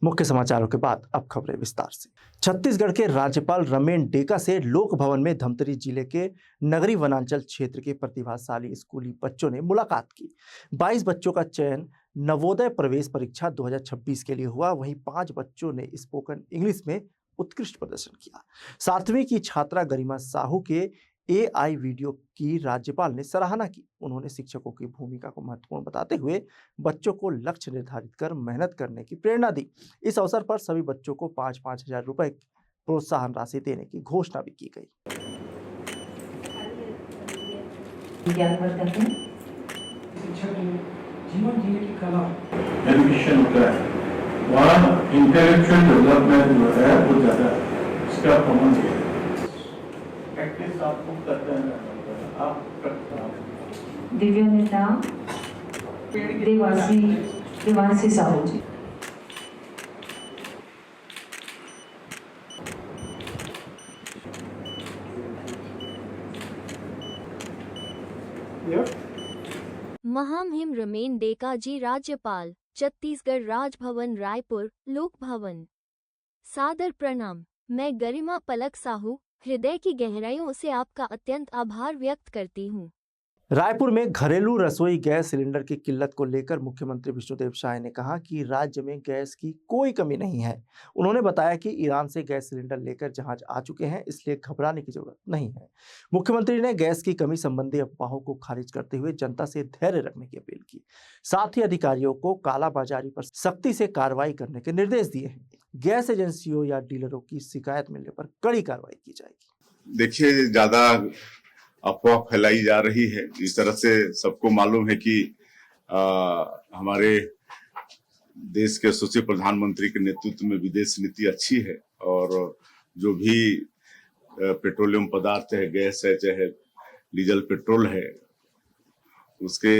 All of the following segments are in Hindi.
मुख्य समाचारों के बाद अब खबरें विस्तार से। छत्तीसगढ़ के राज्यपाल रमेन डेका से लोक भवन में धमतरी जिले के नगरी वनांचल क्षेत्र के प्रतिभाशाली स्कूली बच्चों ने मुलाकात की। 22 बच्चों का चयन नवोदय प्रवेश परीक्षा 2026 के लिए हुआ। वहीं 5 बच्चों ने स्पोकन इंग्लिश में उत्कृष्ट प्रदर्शन किया। 7वीं की छात्रा गरिमा साहू के एआई वीडियो की राज्यपाल ने सराहना की। उन्होंने शिक्षकों की भूमिका को महत्वपूर्ण बताते हुए बच्चों को लक्ष्य निर्धारित कर मेहनत करने की प्रेरणा दी। इस अवसर पर सभी बच्चों को 5-5 हजार रुपए प्रोत्साहन राशि देने की घोषणा भी की गई। जीवन जीने की कला एजुकेशन होता है, वहाँ इंटेलेक्चुअल डेवलपमेंट जो है वो ज़्यादा इसका प्रमाण है। प्रैक्टिस आपको करते हैं, आप करते हैं। दिव्य नेता देवांशी साहू जी। महामहिम रमेन डेका जी राज्यपाल छत्तीसगढ़ राजभवन रायपुर लोक भवन। सादर प्रणाम। मैं गरिमा पलक साहू हृदय की गहराइयों से आपका अत्यंत आभार व्यक्त करती हूँ। रायपुर में घरेलू रसोई गैस सिलेंडर की किल्लत को लेकर मुख्यमंत्री विष्णुदेव साय ने कहा कि राज्य में गैस की कोई कमी नहीं है। उन्होंने बताया कि ईरान से गैस सिलेंडर लेकर जहाज आ चुके हैं, इसलिए घबराने की जरूरत नहीं है। मुख्यमंत्री ने गैस की कमी संबंधी अफवाहों को खारिज करते हुए जनता से धैर्य रखने की अपील की। साथ ही अधिकारियों को कालाबाजारी पर सख्ती से कार्रवाई करने के निर्देश दिए हैं। गैस एजेंसियों या डीलरों की शिकायत मिलने पर कड़ी कार्रवाई की जाएगी। देखिए, ज्यादा अफवाह फैलाई जा रही है। इस तरह से सबको मालूम है कि हमारे देश के यशस्वी प्रधानमंत्री के नेतृत्व में विदेश नीति अच्छी है और जो भी पेट्रोलियम पदार्थ है, गैस है, चाहे डीजल पेट्रोल है, उसके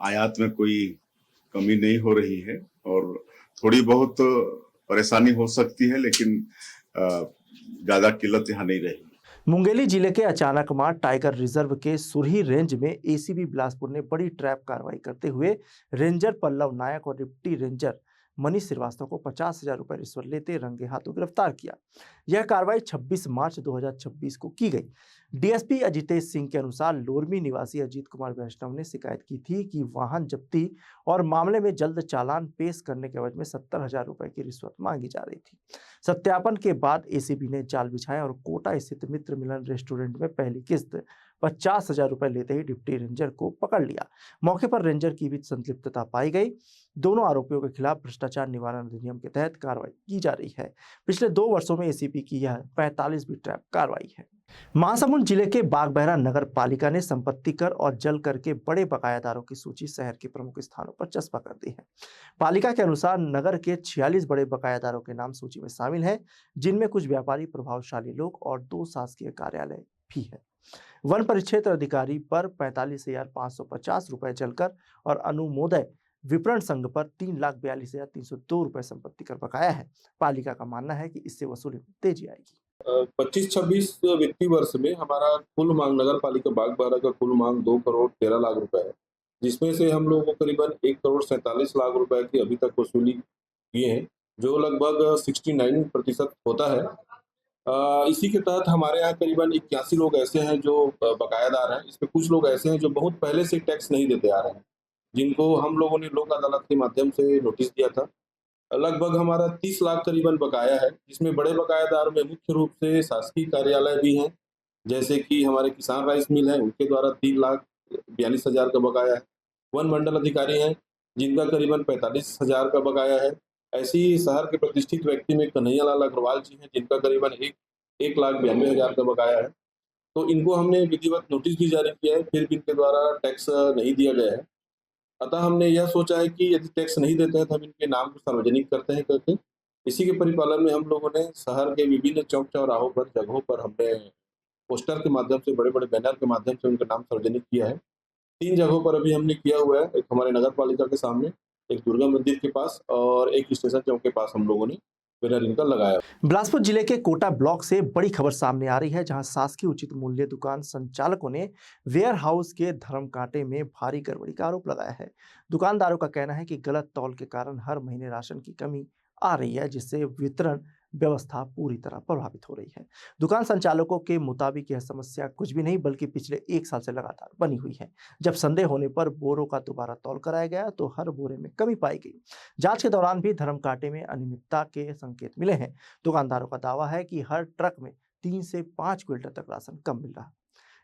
आयात में कोई कमी नहीं हो रही है और थोड़ी बहुत परेशानी हो सकती है, लेकिन ज्यादा किल्लत यहाँ नहीं रही। मुंगेली जिले के अचानकमार टाइगर रिजर्व के सुरही रेंज में एसीबी बिलासपुर ने बड़ी ट्रैप कार्रवाई करते हुए रेंजर पल्लव नायक और डिप्टी रेंजर मनीष श्रीवास्तव को 50,000 रुपए रिश्वत लेते रंगे हाथों गिरफ्तार किया। यह कार्रवाई 26 मार्च 2026 को की गई। डीएसपी अजितेश सिंह के अनुसार लोरमी निवासी अजीत कुमार वैष्णव ने शिकायत की थी कि वाहन जब्ती और मामले में जल्द चालान पेश करने के एवज में 70,000 रुपए की रिश्वत मांगी जा रही थी। सत्यापन के बाद एसीबी ने जाल बिछाया और कोटा स्थित मित्र मिलन रेस्टोरेंट में पहली किस्त 50,000 रुपए लेते ही डिप्टी रेंजर को पकड़ लिया। मौके पर रेंजर की भी संलिप्तता पाई गई। दोनों आरोपियों के खिलाफ भ्रष्टाचार निवारण अधिनियम के तहत कार्रवाई की जा रही है। पिछले 2 वर्षों में एसीबी की यह 45वीं ट्रैप कार्रवाई है। महासमुंद जिले के बागबहरा नगर पालिका ने संपत्ति कर और जल कर के बड़े बकायादारों की सूची शहर के प्रमुख स्थानों पर चस्पा कर दी है। पालिका के अनुसार नगर के 46 बड़े बकायादारों के नाम सूची में शामिल हैं, जिनमें कुछ व्यापारी, प्रभावशाली लोग और 2 शासकीय कार्यालय भी है। वन परिक्षेत्र अधिकारी पर 45,550 रुपए जलकर और अनुमोदय विपणन संघ पर 3,42,302 रुपए संपत्ति कर बकाया है। पालिका का मानना है कि इससे वसूली में तेजी आएगी। 25-26 वित्तीय वर्ष में हमारा कुल मांग नगर पालिका बागबाहरा का कुल मांग 2 करोड़ 13 लाख रुपए है, जिसमें से हम लोगों को करीबन 1 करोड़ 47 लाख रुपए की अभी तक वसूली किए हैं, जो लगभग 69% होता है। इसी के तहत हमारे यहाँ करीबन 81 लोग ऐसे हैं जो बकायादार हैं। इसमें कुछ लोग ऐसे हैं जो बहुत पहले से टैक्स नहीं देते आ रहे हैं, जिनको हम लोगों ने लोक अदालत के माध्यम से नोटिस दिया था। लगभग हमारा 30 लाख करीबन बकाया है, जिसमें बड़े बकायादार में मुख्य रूप से शासकीय कार्यालय भी हैं, जैसे कि हमारे किसान राइस मिल है, उनके द्वारा 3,42,000 का बकाया है। वन मंडल अधिकारी हैं, जिनका करीबन 45,000 का बकाया है। ऐसे ही शहर के प्रतिष्ठित व्यक्ति में कन्हैया लाल अग्रवाल जी हैं, जिनका करीबन 1,92,000 का बकाया है। तो इनको हमने विधिवत नोटिस भी जारी किया है, फिर भी इनके द्वारा टैक्स नहीं दिया गया है। अतः हमने यह सोचा है कि यदि टैक्स नहीं देते हैं तो हम इनके नाम को सार्वजनिक करते हैं करके। इसी के परिपालन में हम लोगों ने शहर के विभिन्न चौक चौराहों पर, जगहों पर हमने पोस्टर के माध्यम से, बड़े बड़े बैनर के माध्यम से उनका नाम सार्वजनिक किया है। 3 जगहों पर अभी हमने किया हुआ है, एक हमारे नगर पालिका के सामने, एक दुर्गा मंदिर के पास और एक स्टेशन चौक के पास हम लोगों ने बैनर इनका लगाया। बिलासपुर जिले के कोटा ब्लॉक से बड़ी खबर सामने आ रही है, जहां शासकीय उचित मूल्य दुकान संचालकों ने वेयर हाउस के धर्म कांटे में भारी गड़बड़ी का आरोप लगाया है। दुकानदारों का कहना है कि गलत तौल के कारण हर महीने राशन की कमी आ रही है, जिससे वितरण व्यवस्था पूरी तरह प्रभावित हो रही है। दुकान संचालकों के मुताबिक यह समस्या कुछ भी नहीं बल्कि पिछले 1 साल से लगातार बनी हुई है। जब संदेह होने पर बोरों का दोबारा तौल कराया गया तो हर बोरे में कमी पाई गई। जांच के दौरान भी धर्म कांटे में अनियमितता के संकेत मिले हैं। दुकानदारों का दावा है कि हर ट्रक में 3 से 5 क्विंटल तक राशन कम मिल रहा।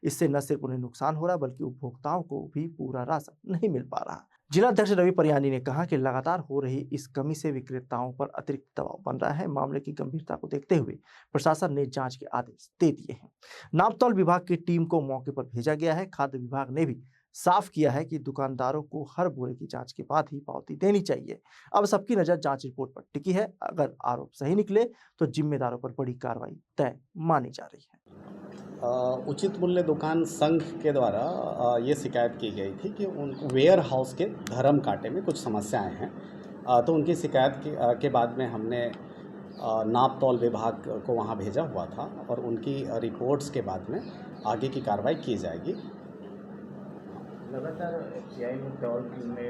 इससे न सिर्फ उन्हें नुकसान हो रहा बल्कि उपभोक्ताओं को भी पूरा राशन नहीं मिल पा रहा। जिलाध्यक्ष रवि परियानी ने कहा कि लगातार हो रही इस कमी से विक्रेताओं पर अतिरिक्त दबाव बन रहा है। मामले की गंभीरता को देखते हुए प्रशासन ने जांच के आदेश दे दिए हैं। नापतौल विभाग की टीम को मौके पर भेजा गया है। खाद्य विभाग ने भी साफ किया है कि दुकानदारों को हर बोरे की जांच के बाद ही पावती देनी चाहिए। अब सबकी नजर जांच रिपोर्ट पर टिकी है। अगर आरोप सही निकले तो जिम्मेदारों पर बड़ी कार्रवाई तय मानी जा रही है। उचित मूल्य दुकान संघ के द्वारा ये शिकायत की गई थी कि उन वेयर हाउस के धर्म कांटे में कुछ समस्याएं हैं। तो उनकी शिकायत के बाद में हमने नाप तौल विभाग को वहां भेजा हुआ था और उनकी रिपोर्ट्स के बाद में आगे की कार्रवाई की जाएगी। लगातार एफसीआई में तौल में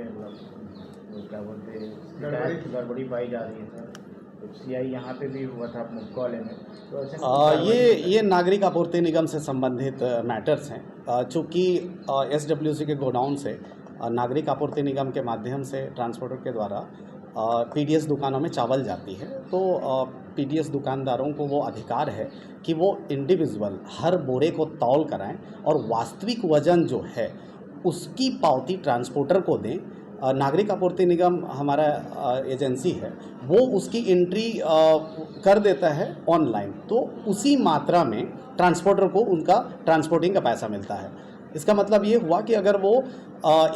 क्या बोलते हैं गड़बड़ी पाई जा रही है सर। एफसीआई यहाँ पे भी हुआ था अपने कॉलेज में, तो ऐसे ये नागरिक आपूर्ति निगम से संबंधित मैटर्स हैं। चूँकि एसडब्ल्यूसी के गोडाउन से नागरिक आपूर्ति निगम के माध्यम से ट्रांसपोर्टर के द्वारा पीडीएस दुकानों में चावल जाती है, तो पीडीएस दुकानदारों को वो अधिकार है कि वो इंडिविजुअल हर बोरे को तौल कराएं और वास्तविक वजन जो है उसकी पावती ट्रांसपोर्टर को दें। नागरिक आपूर्ति निगम हमारा एजेंसी है, वो उसकी एंट्री कर देता है ऑनलाइन, तो उसी मात्रा में ट्रांसपोर्टर को उनका ट्रांसपोर्टिंग का पैसा मिलता है। इसका मतलब ये हुआ कि अगर वो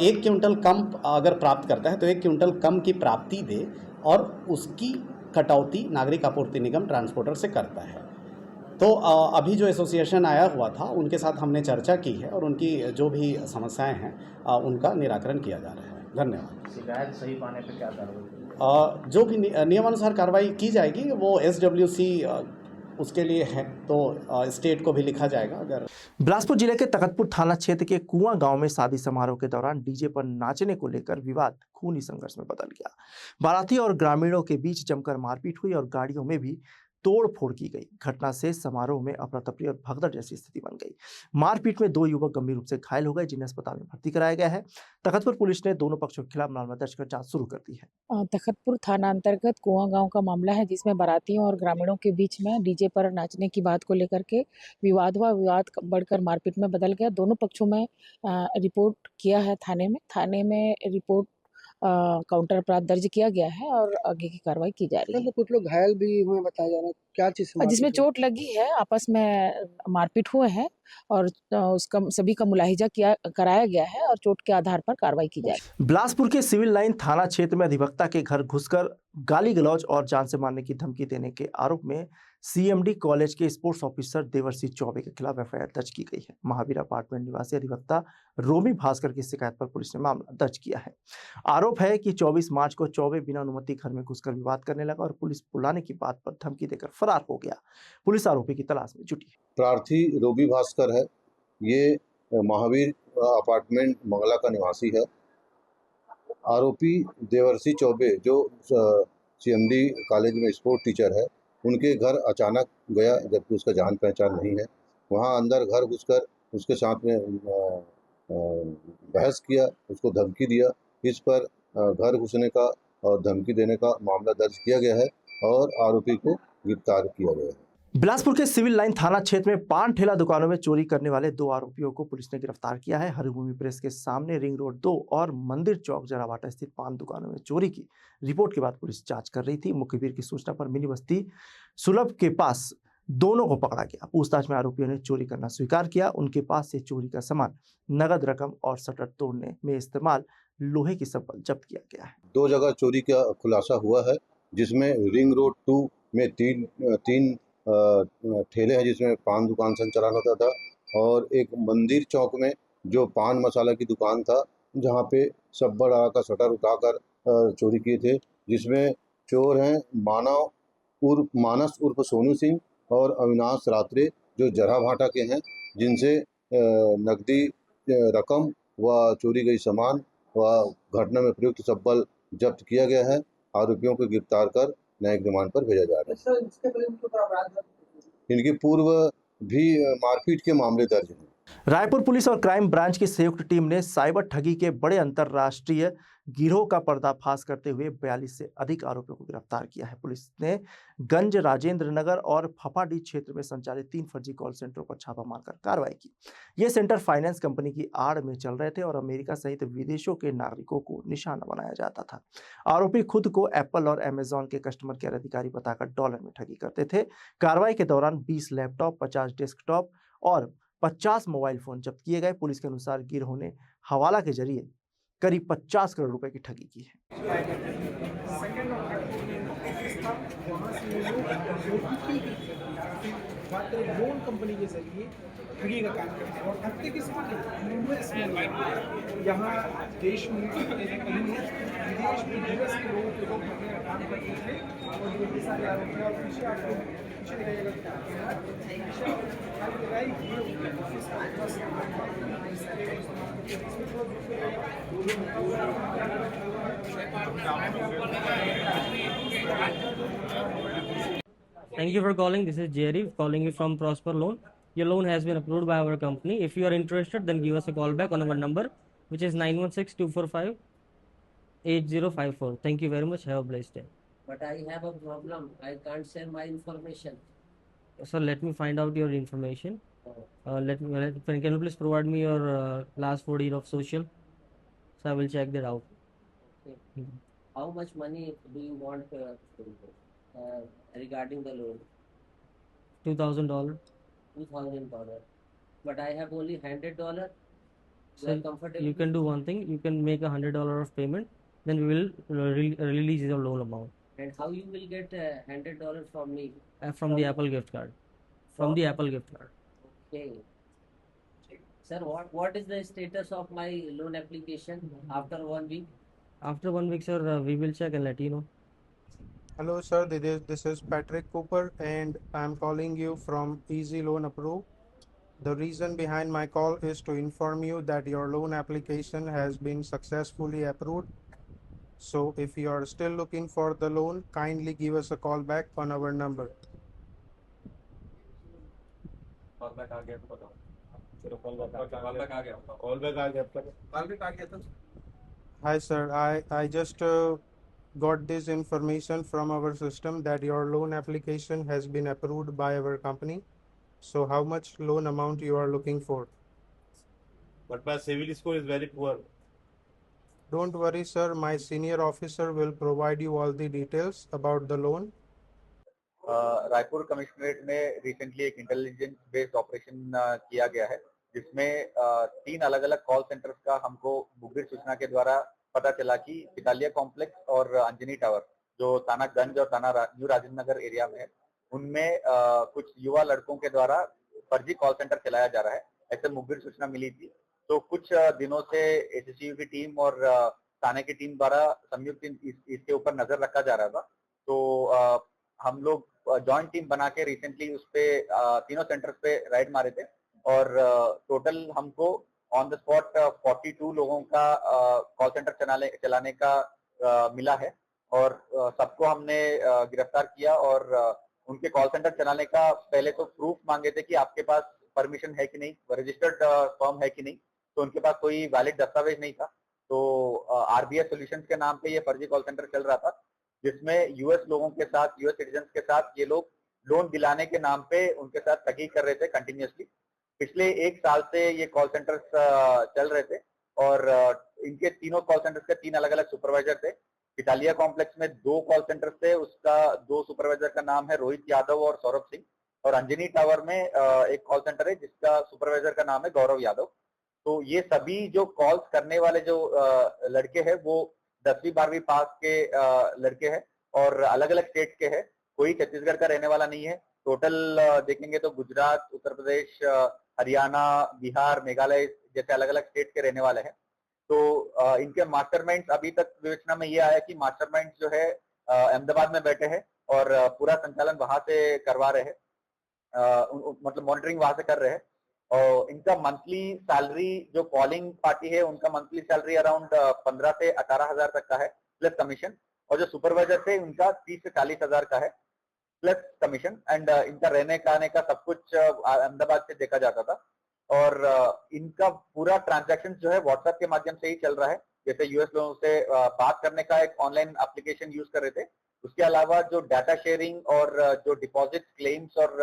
1 क्विंटल कम अगर प्राप्त करता है तो 1 क्विंटल कम की प्राप्ति दे और उसकी कटौती नागरिक आपूर्ति निगम ट्रांसपोर्टर से करता है। तो अभी जो एसोसिएशन आया हुआ था उनके साथ हमने चर्चा की है और उनकी जो भी समस्याएं हैं उनका निराकरण किया जा रहा है। धन्यवाद। शिकायत सही पाने पे क्या कार्रवाई? जो भी नियमानुसार कार्रवाई की जाएगी, वो एसडब्ल्यूसी उसके लिए है, तो स्टेट को भी लिखा जाएगा। अगर बिलासपुर जिले के तखतपुर थाना क्षेत्र के कुआं गांव में शादी समारोह के दौरान डीजे पर नाचने को लेकर विवाद खूनी संघर्ष में बदल गया। बाराती और ग्रामीणों के बीच जमकर मारपीट हुई और गाड़ियों में भी तोड़ फोड़ की गई। घटना से समारोह में अफरा तफरी और भगदड़ जैसी स्थिति बन गई। मारपीट में 2 युवक गंभीर रूप से घायल हो गए, जिन्हें अस्पताल में भर्ती कराया गया है। तखतपुर पुलिस ने दोनों पक्षों के खिलाफ मामला दर्ज कर जांच शुरू कर दी है। तखतपुर थाना अंतर्गत कुआं गांव का मामला है, जिसमें बारातियों और ग्रामीणों के बीच में डीजे पर नाचने की बात को लेकर के विवाद हुआ। विवाद बढ़कर मारपीट में बदल गया। दोनों पक्षों में रिपोर्ट किया है थाने में रिपोर्ट काउंटर अपराध दर्ज किया गया है और आगे की कार्रवाई की जा रही है। तो कुछ लोग घायल भी हुए बताया जा रहा है, क्या चीज से जिसमें चोट लगी है, आपस में मारपीट हुए हैं और उसका सभी का मुलाहिजा कराया गया है और चोट के आधार पर कार्रवाई की जा रही है। बिलासपुर के सिविल लाइन थाना क्षेत्र में अधिवक्ता के घर घुसकर गाली गलौज और जान से मारने की धमकी देने के आरोप में सीएमडी कॉलेज के स्पोर्ट्स ऑफिसर देवर्षी चौबे के खिलाफ एफआईआर दर्ज की गई है। महावीर अपार्टमेंट निवासी अधिवक्ता रोमी भास्कर की शिकायत पर पुलिस ने मामला दर्ज किया है। आरोप है कि 24 मार्च को चौबे बिना अनुमति घर में घुसकर विवाद करने लगा और पुलिस बुलाने की बात पर धमकी देकर फरार हो गया। पुलिस आरोपी की तलाश में जुटी है। प्रार्थी रोबी भास्कर है, ये महावीर अपार्टमेंट मंगला का निवासी है। आरोपी देवर्षी चौबे जो सीएमडी कॉलेज में स्पोर्ट टीचर है, उनके घर अचानक गया जबकि उसका जान पहचान नहीं है। वहां अंदर घर घुसकर उसके साथ में बहस किया, उसको धमकी दिया। इस पर घर घुसने का और धमकी देने का मामला दर्ज किया गया है और आरोपी को गिरफ्तार किया गया है। बिलासपुर के सिविल लाइन थाना क्षेत्र में पान ठेला दुकानों में चोरी करने वाले 2 आरोपियों को पुलिस ने गिरफ्तार किया है। हरिभूमि प्रेस के सामने रिंग रोड 2 और मंदिर चौक जरावाटा स्थित पान दुकानों में चोरी की रिपोर्ट के बाद पुलिस जांच कर रही थी। मुखबिर की सूचना पर मिनी बस्ती सुलभ के पास दोनों को पकड़ा गया। पूछताछ में आरोपियों ने चोरी करना स्वीकार किया। उनके पास से चोरी का सामान, नगद रकम और शटर तोड़ने में इस्तेमाल लोहे की संपल जब्त किया गया है। 2 जगह चोरी का खुलासा हुआ है, जिसमें रिंग रोड 2 में तीन ठेले हैं जिसमें पान दुकान संचालन होता था और एक मंदिर चौक में जो पान मसाला की दुकान था, जहां पे सब्बड़ का शटर उठाकर चोरी किए थे, जिसमें चोर हैं मानव उर्फ मानस उर्फ सोनू सिंह और अविनाश रात्रे जो जरा भाटा के हैं, जिनसे नकदी रकम व चोरी गई सामान व घटना में प्रयुक्त सब्बल जब्त किया गया है। आरोपियों को गिरफ्तार कर न्यायिक रिमांड पर भेजा जा रहा है। इनके पूर्व भी मारपीट के मामले दर्ज हैं। रायपुर पुलिस और क्राइम ब्रांच की संयुक्त टीम ने साइबर ठगी के बड़े अंतरराष्ट्रीय गिरोह का पर्दाफाश करते हुए 42 से अधिक आरोपियों को गिरफ्तार किया है। पुलिस ने गंज, राजेंद्र नगर और फफाडीह क्षेत्र में संचालित 3 फर्जी कॉल सेंटरों पर छापा मारकर कार्रवाई की। ये सेंटर फाइनेंस कंपनी की आड़ में चल रहे थे और अमेरिका सहित विदेशों के नागरिकों को निशाना बनाया जाता था। आरोपी खुद को एप्पल और अमेजॉन के कस्टमर केयर अधिकारी बताकर डॉलर में ठगी करते थे। कार्रवाई के दौरान 20 लैपटॉप, 50 डेस्कटॉप और 50 मोबाइल फोन जब्त किए गए। पुलिस के अनुसार गिरोह ने हवाला के जरिए करीब 50 करोड़ रुपए की ठगी की है। लोन कंपनी के जरिए ठगी का काम करते हैं और ठगते किस यूएस में, यहाँ देश में कहीं है, विदेश में यूएस के लोगों के लोग ठगने का काम करते थे और ये सारे आरोपी और पीछे आपको पीछे दिखाइएगा Thank you for calling. This is Jerry calling you from Prosper Loan. Your loan has been approved by our company. If you are interested, then give us a call back on our number, which is 916-245-8054. Thank you very much. Have a blessed day. But I have a problem. I can't share my information. So let me find out your information. Can you please provide me your last 4 digits of social? So I will check that out. Okay. How much money do you want regarding the loan? $2,000. $2,000. But I have only $100. So you can do one thing. You can make $100 of payment. Then we will release your loan amount. And how you will get $100 from me? From the Apple gift card. From the Apple gift card. Okay. Sir, what is the status of my loan application after 1 week? After 1 week, sir, we will check and let you know. Hello sir, this is Patrick Cooper and I'm calling you from Easy Loan Approve. The reason behind my call is to inform you that your loan application has been successfully approved. So if you are still looking for the loan, kindly give us a call back on our number. Hi sir, I just got this information from our system that your loan application has been approved by our company. So how much loan amount you are looking for? But my civil score is very poor. Don't worry sir, my senior officer will provide you all the details about the loan. Raipur commissionerate में रिसेंटली एक इंटेलिजेंस बेस्ड ऑपरेशन किया गया है, जिसमें 3 अलग अलग कॉल सेंटर्स का हमको मुखबिर सूचना के द्वारा पता चला कि पितालिया कॉम्प्लेक्स और अंजनी टावर जो थाना गंज और थाना न्यू राजेंद्र नगर एरिया में है, उनमें कुछ युवा लड़कों के द्वारा फर्जी कॉल सेंटर चलाया जा रहा है, ऐसे मुखबिर सूचना मिली थी। तो कुछ दिनों से एसएसयू की टीम और थाने की टीम द्वारा संयुक्त इसके ऊपर नजर रखा जा रहा था। तो हम लोग जॉइंट टीम बना के रिसेंटली उस पे तीनों सेंटर्स पे राइड मारे थे और टोटल हमको ऑन द स्पॉट 42 लोगों का कॉल सेंटर चलाने का मिला है और सबको हमने गिरफ्तार किया और उनके कॉल सेंटर चलाने का पहले तो प्रूफ मांगे थे कि आपके पास परमिशन है कि नहीं, रजिस्टर्ड फर्म है कि नहीं, तो उनके पास कोई वैलिड दस्तावेज नहीं था। तो आरबीआई सॉल्यूशंस के नाम पे ये फर्जी कॉल सेंटर चल रहा था, जिसमें यूएस लोगों के साथ, यूएस सिटीजन के साथ ये लोग लोन दिलाने के नाम पे उनके साथ ठगी कर रहे थे कंटिन्यूअसली। पिछले 1 साल से ये कॉल सेंटर्स चल रहे थे और इनके तीनों कॉल सेंटर्स के 3 अलग अलग सुपरवाइजर थे। पितालिया कॉम्प्लेक्स में 2 कॉल सेंटर्स थे, उसका 2 सुपरवाइजर का नाम है रोहित यादव और सौरभ सिंह, और अंजनी टावर में एक कॉल सेंटर है जिसका सुपरवाइजर का नाम है गौरव यादव। तो ये सभी जो कॉल्स करने वाले जो लड़के हैं वो 10वीं 12वीं पास के लड़के हैं और अलग अलग स्टेट के हैं, कोई छत्तीसगढ़ का रहने वाला नहीं है। टोटल देखेंगे तो गुजरात, उत्तर प्रदेश, हरियाणा, बिहार, मेघालय जैसे अलग अलग स्टेट के रहने वाले हैं। तो इनके मास्टरमाइंड्स अभी तक विवेचना में ये आया कि मास्टरमाइंड्स जो है अहमदाबाद में बैठे हैं और पूरा संचालन वहां से करवा रहे हैं, मतलब मॉनिटरिंग वहां से कर रहे हैं। और इनका मंथली सैलरी, जो कॉलिंग पार्टी है उनका मंथली सैलरी अराउंड 15 से 18,000 तक का है प्लस कमीशन, और जो सुपरवाइजर थे उनका 30 से 40,000 का है प्लस कमीशन। एंड इनका रहने खाने का सब कुछ अहमदाबाद से देखा जाता था। और इनका पूरा ट्रांजैक्शन जो है व्हाट्सएप के माध्यम से ही चल रहा है। जैसे यूएस लोगों से बात करने का एक ऑनलाइन एप्लीकेशन यूज कर रहे थे, उसके अलावा जो डाटा शेयरिंग और जो डिपॉजिट क्लेम्स और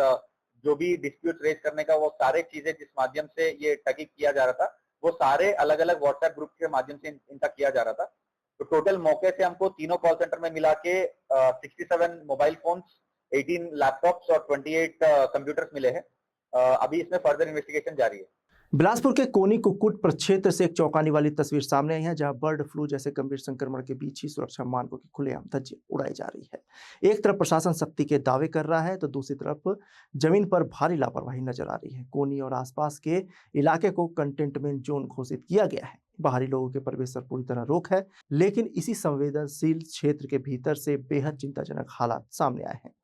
जो भी डिस्प्यूट रेज करने का, वो सारे चीजें जिस माध्यम से ये ठगी किया जा रहा था, वो सारे अलग अलग व्हाट्सएप ग्रुप के माध्यम से इनका किया जा रहा था। तो टोटल मौके से हमको तीनों कॉल सेंटर में मिला के 67 मोबाइल फोन्स, 18 लैपटॉप्स और 28 कंप्यूटर्स मिले हैं। अभी इसमें फर्दर इन्वेस्टिगेशन जारी है। बिलासपुर के कोनी कुक्कुट प्रक्षेत्र से एक चौंकाने वाली तस्वीर सामने आई है, जहां बर्ड फ्लू जैसे गंभीर संक्रमण के बीच ही सुरक्षा मानकों की खुलेआम धज्जियां उड़ाई जा रही है। एक तरफ प्रशासन सख्ती के दावे कर रहा है तो दूसरी तरफ जमीन पर भारी लापरवाही नजर आ रही है। कोनी और आसपास के इलाके को कंटेनमेंट जोन घोषित किया गया है। बाहरी लोगों के प्रवेश पर पूरी तरह रोक है, लेकिन इसी संवेदनशील क्षेत्र के भीतर से बेहद चिंताजनक हालात सामने आए हैं।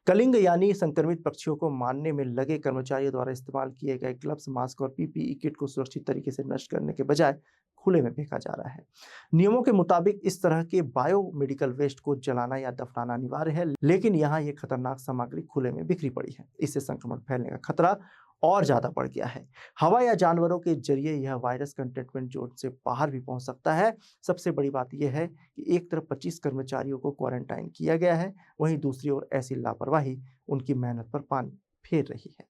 कलिंग यानी संक्रमित पक्षियों को मारने में लगे कर्मचारियों द्वारा इस्तेमाल किए गए ग्लव्स, मास्क और पीपीई किट को सुरक्षित तरीके से नष्ट करने के बजाय खुले में फेंका जा रहा है। नियमों के मुताबिक इस तरह के बायोमेडिकल वेस्ट को जलाना या दफनाना अनिवार्य है, लेकिन यहाँ ये खतरनाक सामग्री खुले में बिखरी पड़ी है। इससे संक्रमण फैलने का खतरा और ज्यादा बढ़ गया है। हवा या जानवरों के जरिए यह वायरस कंटेनमेंट जोन से बाहर भी पहुंच सकता है। सबसे बड़ी बात यह है कि एक तरफ 25 कर्मचारियों को क्वारंटाइन किया गया है, वहीं दूसरी ओर ऐसी लापरवाही उनकी मेहनत पर पानी फेर रही है।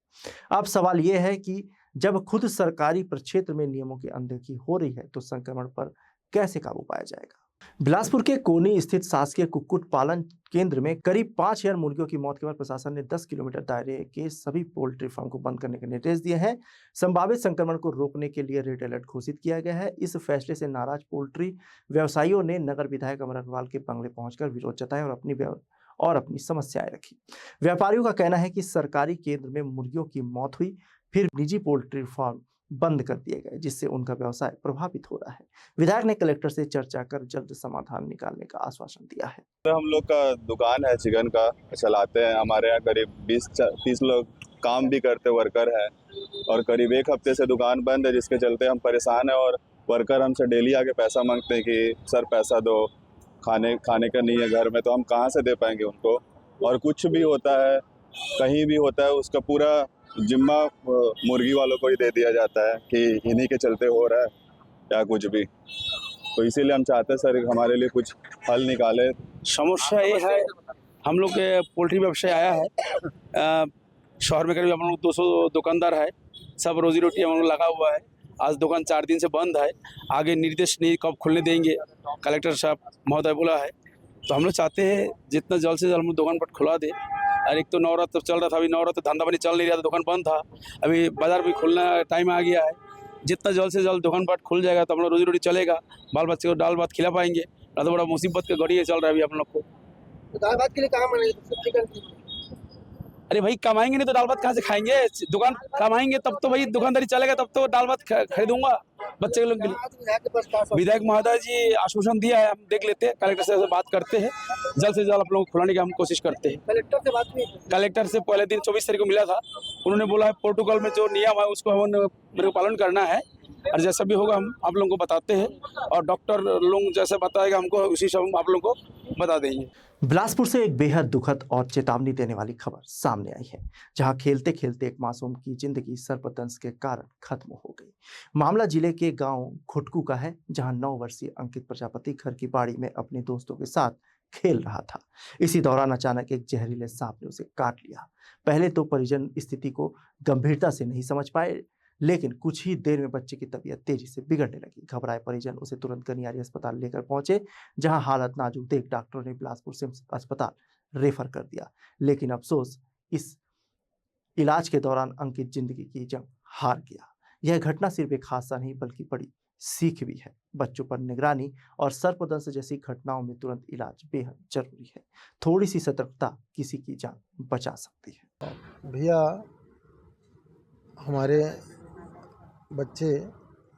अब सवाल यह है कि जब खुद सरकारी प्रक्षेत्र में नियमों की अनदेखी हो रही है तो संक्रमण पर कैसे काबू पाया जाएगा। बिलासपुर के कोनी स्थित शासकीय कुक्कुट पालन केंद्र में करीब 5,000 मुर्गियों की मौत के बाद प्रशासन ने 10 किलोमीटर दायरे के सभी पोल्ट्री फार्म को बंद करने के निर्देश दिए हैं। संभावित संक्रमण को रोकने के लिए रेड अलर्ट घोषित किया गया है। इस फैसले से नाराज पोल्ट्री व्यवसायियों ने नगर विधायक अमर अग्रवाल के बंगले पहुंचकर विरोध जताया और अपनी समस्याएं रखी। व्यापारियों का कहना है कि सरकारी केंद्र में मुर्गियों की मौत हुई, फिर निजी पोल्ट्री फार्म बंद कर दिए गए, जिससे उनका व्यवसाय प्रभावित हो रहा है। विधायक ने कलेक्टर से चर्चा कर जल्द समाधान निकालने का आश्वासन दिया है। हम लोग का दुकान है, चिकन का चलाते हैं। हमारे यहाँ करीब 20-30 लोग काम भी करते वर्कर है, और करीब 1 हफ्ते से दुकान बंद है, जिसके चलते हम परेशान हैं। और वर्कर हमसे डेली आके पैसा मांगते हैं कि सर पैसा दो, खाने का नहीं है घर में, तो हम कहाँ से दे पाएंगे उनको। और कुछ भी होता है, कहीं भी होता है, उसका पूरा जिम्मा मुर्गी वालों को ही दे दिया जाता है कि इन्हीं के चलते हो रहा है या कुछ भी। तो इसीलिए हम चाहते हैं सर हमारे लिए कुछ हल निकाले। समस्या ये है, हम लोग के पोल्ट्री व्यवसाय आया है, शहर में करीब हम लोग 200 दुकानदार है, सब रोजी रोटी हम लोग लगा हुआ है। आज दुकान 4 दिन से बंद है, आगे निर्देश नहीं कब खुलने देंगे, कलेक्टर साहब महोदय बोला है। तो हम लोग चाहते हैं जितना जल्द से जल्द हम लोग दुकान पर खुला दे। और एक तो नवरात्र चल रहा था, अभी नवरात्र धंधा पानी चल नहीं रहा था, दुकान बंद था। अभी बाजार भी खुलना टाइम आ गया है, जितना जल्द से जल्द दुकान पर खुल जाएगा तो हम लोग रोजी रोटी चलेगा, बाल बच्चे को दाल भात खिला पाएंगे। तो बड़ा मुसीबत का घड़ी चल रहा है अभी हम लोग को। तो दाल भात के लिए कहाँ मना? अरे भाई कमाएंगे नहीं तो दाल भात कहाँ से खाएंगे? दुकान कमाएंगे तब तो भाई दुकानदारी चलेगा, तब तो दाल भात खरीदूंगा बच्चे लोग के लिए। विधायक महोदय जी आश्वासन दिया है, हम देख लेते हैं, कलेक्टर से बात करते हैं, जल्द से जल्द आप लोगों को खुलाने की हम कोशिश करते हैं। कलेक्टर से बात हुई? कलेक्टर से पहले दिन 24 तारीख को मिला था, उन्होंने बोला है प्रोटोकॉल में जो नियम है उसको हमें मेरे को पालन करना है, और जैसा भी होगा हम आप लोगों को बताते हैं, और डॉक्टर लोग जैसे बताएगा हमको उसी से हम आप लोगों को बता देंगे। बिलासपुर से एक बेहद दुखद और चेतावनी देने वाली खबर सामने आई है, जहां खेलते खेलते एक मासूम की जिंदगी सर्पदंश के कारण खत्म हो गई। मामला जिले के गांव घुटकू का है, जहां 9 वर्षीय अंकित प्रजापति घर की बाड़ी में अपने दोस्तों के साथ खेल रहा था। इसी दौरान अचानक एक जहरीले सांप ने उसे काट लिया। पहले तो परिजन स्थिति को गंभीरता से नहीं समझ पाए, लेकिन कुछ ही देर में बच्चे की तबीयत तेजी से बिगड़ने लगी। घबराए परिजन उसे तुरंत गनियारी अस्पताल लेकर पहुंचे, जहां हालत नाजुक देख डॉक्टरों ने बिलासपुर सिम्स अस्पताल रेफर कर दिया। लेकिन अफसोस, इस इलाज के दौरान अंकित जिंदगी की जंग हार गया। यह घटना सिर्फ एक हादसा नहीं बल्कि बड़ी सीख भी है। बच्चों पर निगरानी और सर्पदंश जैसी घटनाओं में तुरंत इलाज बेहद जरूरी है। थोड़ी सी सतर्कता किसी की जान बचा सकती है। भैया, हमारे बच्चे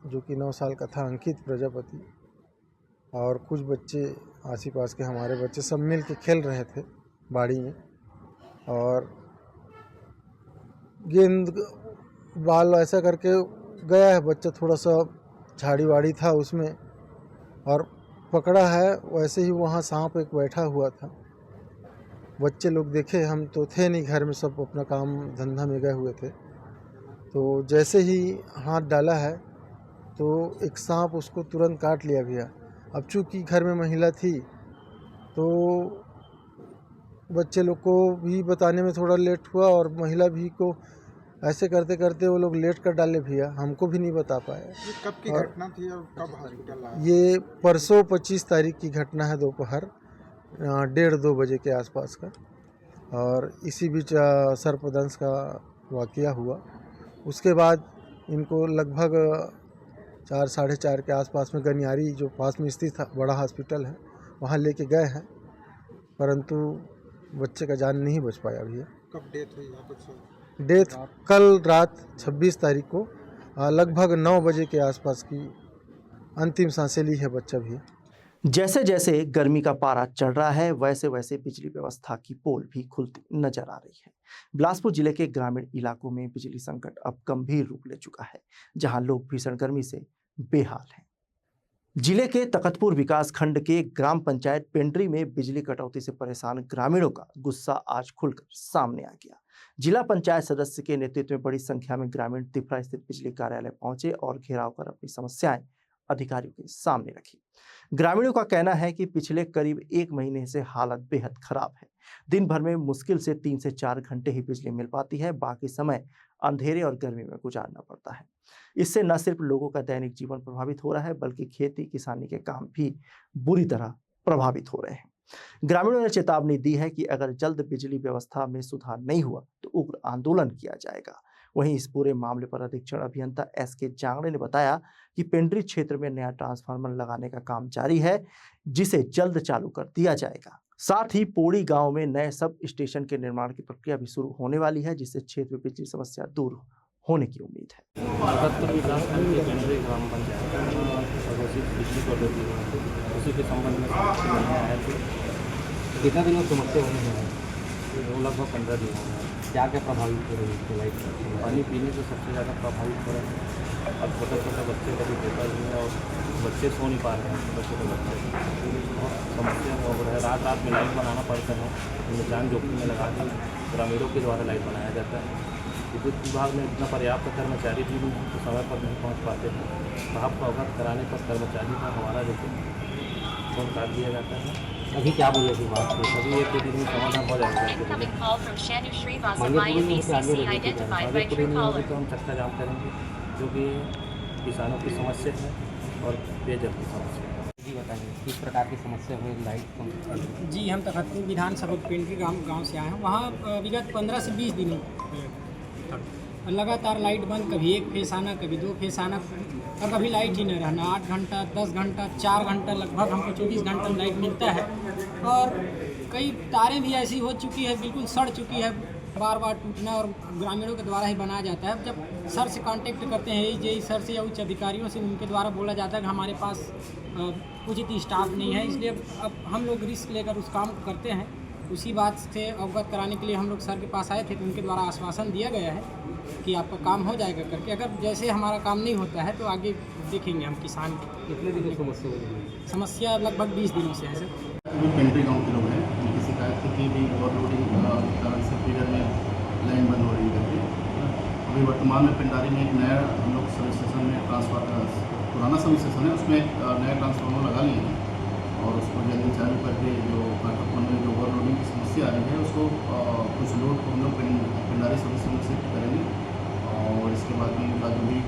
जो कि 9 साल का था अंकित प्रजापति, और कुछ बच्चे आस पास के हमारे बच्चे सब मिल के खेल रहे थे। बाड़ी में, और गेंद बाल ऐसा करके गया है बच्चा, थोड़ा सा झाड़ी वाड़ी था उसमें, और पकड़ा है। वैसे ही वहाँ सांप एक बैठा हुआ था। बच्चे लोग देखे, हम तो थे नहीं घर में, सब अपना काम धंधा में गए हुए थे। तो जैसे ही हाथ डाला है तो एक सांप उसको तुरंत काट लिया भैया। अब चूँकि घर में महिला थी तो बच्चे लोग को भी बताने में थोड़ा लेट हुआ, और महिला भी को ऐसे करते करते वो लोग लेट कर डाले भैया, हमको भी नहीं बता पाए। ये कब की घटना थी और कब हॉस्पिटल आया? ये परसों 25 तारीख की घटना है, दोपहर 1:30-2 बजे के आसपास का। और इसी बीच सर्पदंश का वाकया हुआ। उसके बाद इनको लगभग 4-4:30 के आसपास में गनियारी जो पास में स्थित बड़ा हॉस्पिटल है वहाँ लेके गए हैं, परंतु बच्चे का जान नहीं बच पाया भैया। कब डेथ हुई है? कुछ डेथ कल रात 26 तारीख को लगभग 9 बजे के आसपास की अंतिम सांसें ली है बच्चा भी। जैसे जैसे गर्मी का पारा चढ़ रहा है वैसे वैसे बिजली व्यवस्था की पोल भी खुलती नजर आ रही है। बिलासपुर जिले के ग्रामीण इलाकों में बिजली संकट अब गंभीर रूप ले चुका है, जहां लोग भीषण गर्मी से बेहाल हैं। जिले के तकतपुर विकास खंड के ग्राम पंचायत पेंड्री में बिजली कटौती से परेशान ग्रामीणों का गुस्सा आज खुलकर सामने आ गया। जिला पंचायत सदस्य के नेतृत्व में बड़ी संख्या में ग्रामीण तिफरा स्थित बिजली कार्यालय पहुंचे और घेराव कर अपनी समस्याएं अधिकारियों के सामने रखी। ग्रामीणों का कहना है कि पिछले करीब 1 महीने से हालत बेहद खराब है। दिन भर में मुश्किल से 3 से 4 घंटे ही बिजली मिल पाती है, बाकी समय अंधेरे और गर्मी में गुजारना पड़ता है। इससे न सिर्फ लोगों का दैनिक जीवन प्रभावित हो रहा है, बल्कि खेती किसानी के काम भी बुरी तरह प्रभावित हो रहे हैं। ग्रामीणों ने चेतावनी दी है कि अगर जल्द बिजली व्यवस्था में सुधार नहीं हुआ तो उग्र आंदोलन किया जाएगा। वहीं इस पूरे मामले पर अधीक्षण अभियंता SK जांगड़े ने बताया कि पेंड्री क्षेत्र में नया ट्रांसफार्मर लगाने का काम जारी है, जिसे जल्द चालू कर दिया जाएगा। साथ ही पोड़ी गांव में नए सब स्टेशन के निर्माण की प्रक्रिया भी शुरू होने वाली है, जिससे क्षेत्र में बिजली समस्या दूर होने की उम्मीद है। उसी के संबंध में कितना दिनों समस्या होने हैं? लगभग 15 दिन हो गए। क्या क्या प्रभावित हो रही है? लाइट पानी पीने से सबसे ज़्यादा प्रभावित हो रहे हैं। अब छोटे छोटे बच्चे का भी पेपर भी है और बच्चे सो नहीं पा रहे हैं। छोटे छोटे बच्चे बहुत समस्या हो रहा है। रात रात में लाइट बनाना पड़ता है, उन्हें जान जोखिम में लगा कर ग्रामीणों के द्वारा लाइट बनाया जाता है। विद्युत विभाग में इतना पर्याप्त कर्मचारी भी नहीं तो समय पर नहीं पहुँच पाते हैं। साहब को अवगत कराने पर कर्मचारी का हमारा जो फोन काट दिया जाता है। अभी क्या बोले थी बात को? अभी 1-2 दिन में समाधान हो जाएगा। तो हम चक्का जाम करेंगे, जो कि किसानों की समस्या है और पेयजल की समस्या है। जी बताइए किस प्रकार की समस्या हुई लाइट? जी हम तखतपुर विधानसभा पेंड्री गाँव से आए हैं। वहाँ विगत 15 से 20 दिनों लगातार लाइट बंद, कभी 1 फेस आना, कभी 2 फेस आना, और कभी लाइट ही नहीं रहना। 8 घंटा, 10 घंटा, 4 घंटा, लगभग हमको 24 घंटा लाइट मिलता है। और कई तारें भी ऐसी हो चुकी है, बिल्कुल सड़ चुकी है, बार बार टूटना, और ग्रामीणों के द्वारा ही बनाया जाता है। जब सर से कांटेक्ट करते हैं, जेई सर से या उच्च अधिकारियों से, उनके द्वारा बोला जाता है कि हमारे पास उचित स्टाफ नहीं है, इसलिए अब हम लोग रिस्क लेकर उस काम को करते हैं। उसी बात से अवगत कराने के लिए हम लोग सर के पास आए थे, तो उनके द्वारा आश्वासन दिया गया है कि आपका काम हो जाएगा करके। अगर जैसे हमारा काम नहीं होता है तो आगे देखेंगे हम किसान। कितने दिन समस्या हुई? समस्या लगभग 20 दिनों से है सर। पेंड्री गाँव के लोग हैं, उनकी शिकायत थी कि भी ओवरलोडिंग कारण से पीरियड में लाइन बंद हो रही है करके। अभी वर्तमान में पेंडारी में एक नया हम लोग सब स्टेशन में पुराना सब स्टेशन है, उसमें एक नया ट्रांसफार्मर लगा लिए हैं और उसको जल्दी चालू करके जो काठापुर में जो ओवरलोडिंग की समस्या आ रही है उसको कुछ लोड को हम लोग पेंडारी सब स्टेशन से शिफ्ट करेंगे और इसके बाद में उनका जो भी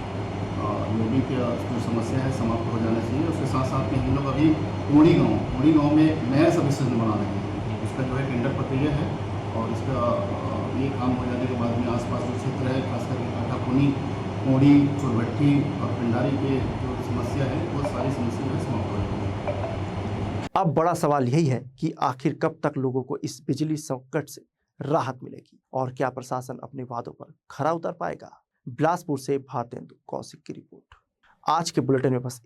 लोडिंग की जो समस्या है समाप्त हो जाना चाहिए। उसके साथ साथ में हम लोग अभी पोड़ी गाँव में नया सब स्टेशन बना रहे हैं, उसका जो है टेंडर प्रक्रिया है और इसका ये काम हो जाने के बाद में आसपास जो क्षेत्र है, खास करके काठापुनी, पोड़ी, चुरभट्टी और पेंडारी के जो समस्या है वो सारी समस्या जो है समाप्त हो जाएगी। अब बड़ा सवाल यही है कि आखिर कब तक लोगों को इस बिजली संकट से राहत मिलेगी और क्या प्रशासन अपने वादों पर खरा उतर पाएगा। बिलासपुर से भारतेंदु कौशिक की रिपोर्ट। आज के बुलेटिन में बस